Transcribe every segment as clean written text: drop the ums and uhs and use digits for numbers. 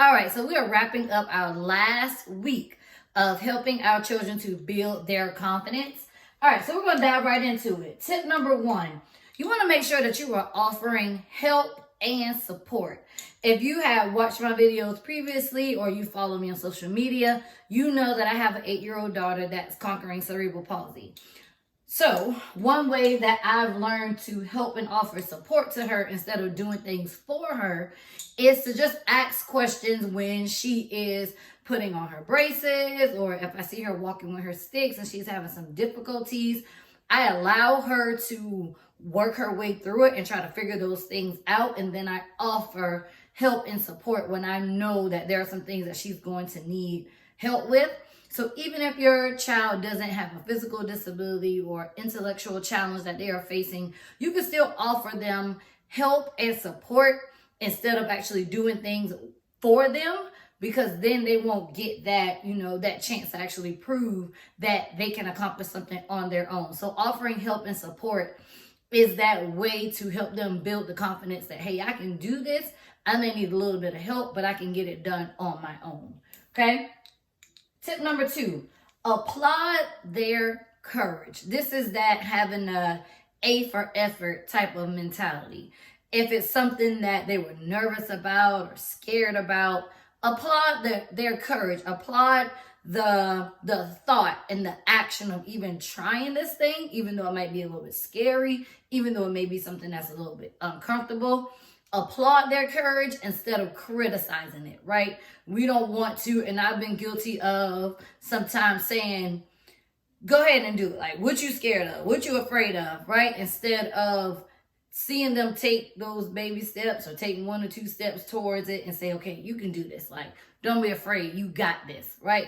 All right, so we are wrapping up our last week of helping our children to build their confidence. All right, so we're going to dive right into it. Tip number 1, you want to make sure that you are offering help and support. If you have watched my videos previously or you follow me on social media, you know that I have an 8-year-old daughter that's conquering cerebral palsy. So one way that I've learned to help and offer support to her instead of doing things for her is to just ask questions when she is putting on her braces, or if I see her walking with her sticks and she's having some difficulties. I allow her to work her way through it and try to figure those things out. And then I offer help and support when I know that there are some things that she's going to need help with. So even if your child doesn't have a physical disability or intellectual challenge that they are facing, you can still offer them help and support instead of actually doing things for them, because then they won't get that, that chance to actually prove that they can accomplish something on their own. So offering help and support is that way to help them build the confidence that, hey, I can do this. I may need a little bit of help, but I can get it done on my own. Okay? Tip number 2, applaud their courage. This is that having A for effort type of mentality. If it's something that they were nervous about or scared about, applaud their courage. Applaud the thought and the action of even trying this thing, even though it might be a little bit scary, even though it may be something that's a little bit uncomfortable. Applaud their courage instead of criticizing it, right? We don't want to, and I've been guilty of sometimes saying, go ahead and do it. Like, what you scared of? What you afraid of, right? Instead of seeing them take those baby steps or taking 1 or 2 steps towards it and say, okay, you can do this. Like, don't be afraid. You got this, right?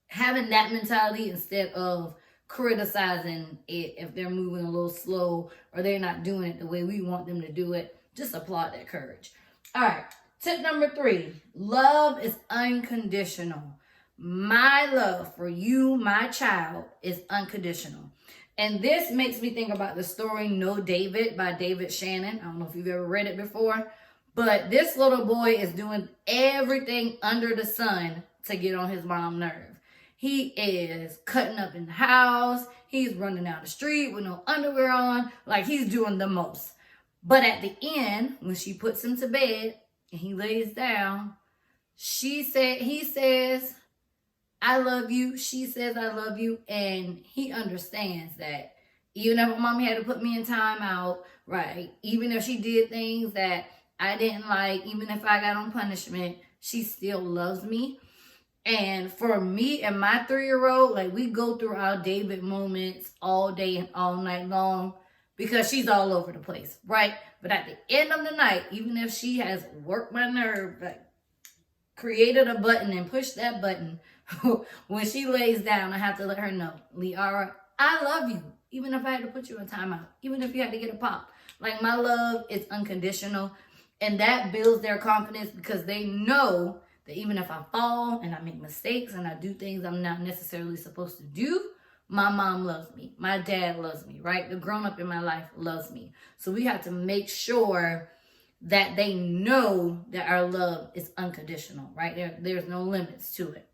Having that mentality instead of criticizing it if they're moving a little slow or they're not doing it the way we want them to do it. Just applaud that courage. All right. Tip number 3, love is unconditional. My love for you, my child, is unconditional. And this makes me think about the story No David by David Shannon. I don't know if you've ever read it before, but this little boy is doing everything under the sun to get on his mom's nerve. He is cutting up in the house. He's running down the street with no underwear on. Like, he's doing the most. But at the end, when she puts him to bed and he lays down, he says, I love you. She says, I love you. And he understands that even if my mommy had to put me in timeout, right? Even if she did things that I didn't like, even if I got on punishment, she still loves me. And for me and my 3-year-old, like, we go through our David moments all day and all night long, because she's all over the place, right? But at the end of the night, even if she has worked my nerve, like, created a button and pushed that button, when she lays down, I have to let her know, Liara, I love you. Even if I had to put you in timeout, even if you had to get a pop. Like, my love is unconditional. And that builds their confidence, because they know that even if I fall and I make mistakes and I do things I'm not necessarily supposed to do, my mom loves me. My dad loves me, right? The grown-up in my life loves me. So we have to make sure that they know that our love is unconditional, right? There's no limits to it.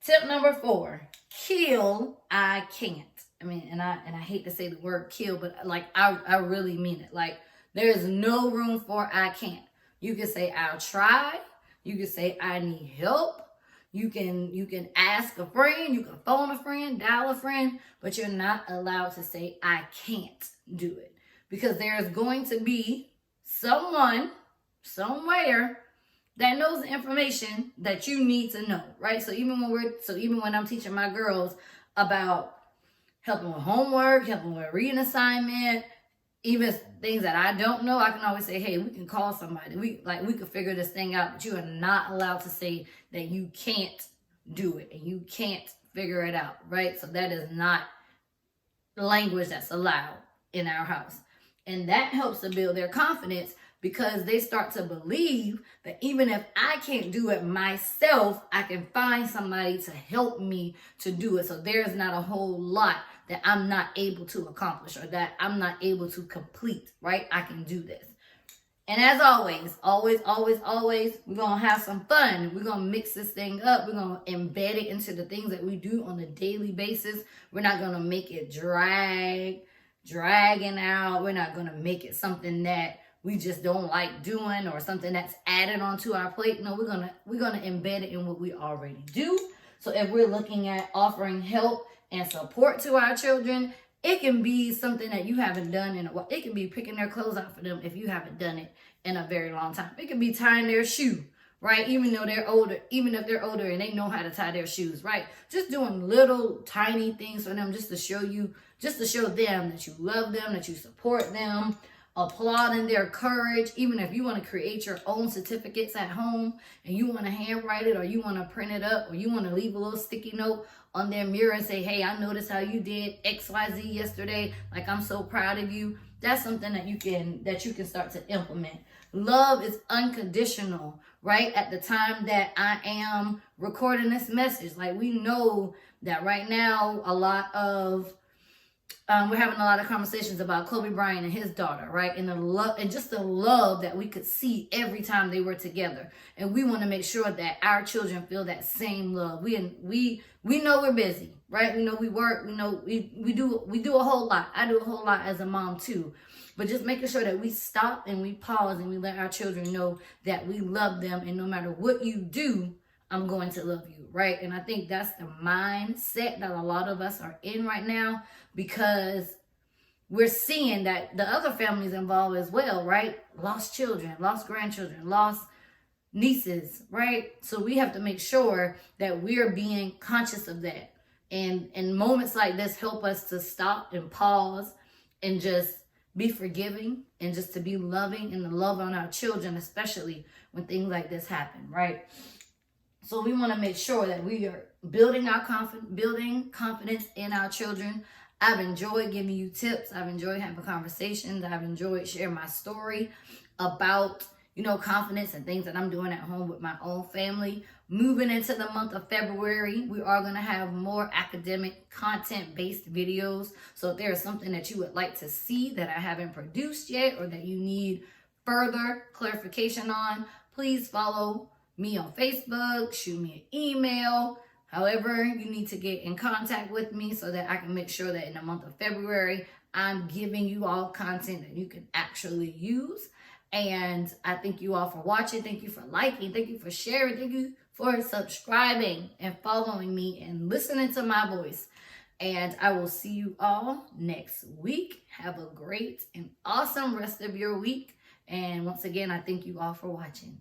Tip number 4, kill I can't. I mean, and I hate to say the word kill, but like, I really mean it. Like, there's no room for I can't. You can say I'll try. You can say I need help. You can ask a friend, you can phone a friend, dial a friend, but you're not allowed to say, I can't do it. Because there's going to be someone, somewhere, that knows the information that you need to know, right? So even when I'm teaching my girls about helping with homework, helping with a reading assignment, even things that I don't know, I can always say, hey, we can call somebody. We can figure this thing out, but you are not allowed to say that you can't do it and you can't figure it out, right? So that is not language that's allowed in our house. And that helps to build their confidence, because they start to believe that even if I can't do it myself, I can find somebody to help me to do it. So there's not a whole lot that I'm not able to accomplish or that I'm not able to complete, right? I can do this. And as always, we're going to have some fun. We're going to mix this thing up. We're going to embed it into the things that we do on a daily basis. We're not going to make it dragging out. We're not going to make it something that we just don't like doing or something that's added onto our plate. No, we're going to embed it in what we already do. So if we're looking at offering help and support to our children, it can be something that you haven't done in a while. It can be picking their clothes out for them if you haven't done it in a very long time. It can be tying their shoe, right? Even if they're older and they know how to tie their shoes, right? Just doing little tiny things for them just to show them that you love them, that you support them, applauding their courage. Even if you want to create your own certificates at home and you want to handwrite it or you want to print it up or you want to leave a little sticky note on their mirror and say, hey, I noticed how you did XYZ yesterday. Like, I'm so proud of you. That's something that you can start to implement. Love is unconditional, right? At the time that I am recording this message, like, we know that right now we're having a lot of conversations about Kobe Bryant and his daughter, right? And the love, and just the love that we could see every time they were together. And we want to make sure that our children feel that same love. We know we're busy, right? We know we work. We know we do a whole lot. I do a whole lot as a mom too. But just making sure that we stop and we pause and we let our children know that we love them, and no matter what you do, I'm going to love you, right? And I think that's the mindset that a lot of us are in right now, because we're seeing that the other families involved as well, right? Lost children, lost grandchildren, lost nieces, right? So we have to make sure that we're being conscious of that. And moments like this help us to stop and pause and just be forgiving and just to be loving and to love on our children, especially when things like this happen, right? So we want to make sure that we are building confidence in our children. I've enjoyed giving you tips. I've enjoyed having conversations. I've enjoyed sharing my story about, confidence and things that I'm doing at home with my own family. Moving into the month of February, we are going to have more academic content-based videos. So if there is something that you would like to see that I haven't produced yet or that you need further clarification on, please follow me on Facebook, shoot me an email, however you need to get in contact with me so that I can make sure that in the month of February, I'm giving you all content that you can actually use. And I thank you all for watching. Thank you for liking. Thank you for sharing. Thank you for subscribing and following me and listening to my voice. And I will see you all next week. Have a great and awesome rest of your week. And once again, I thank you all for watching.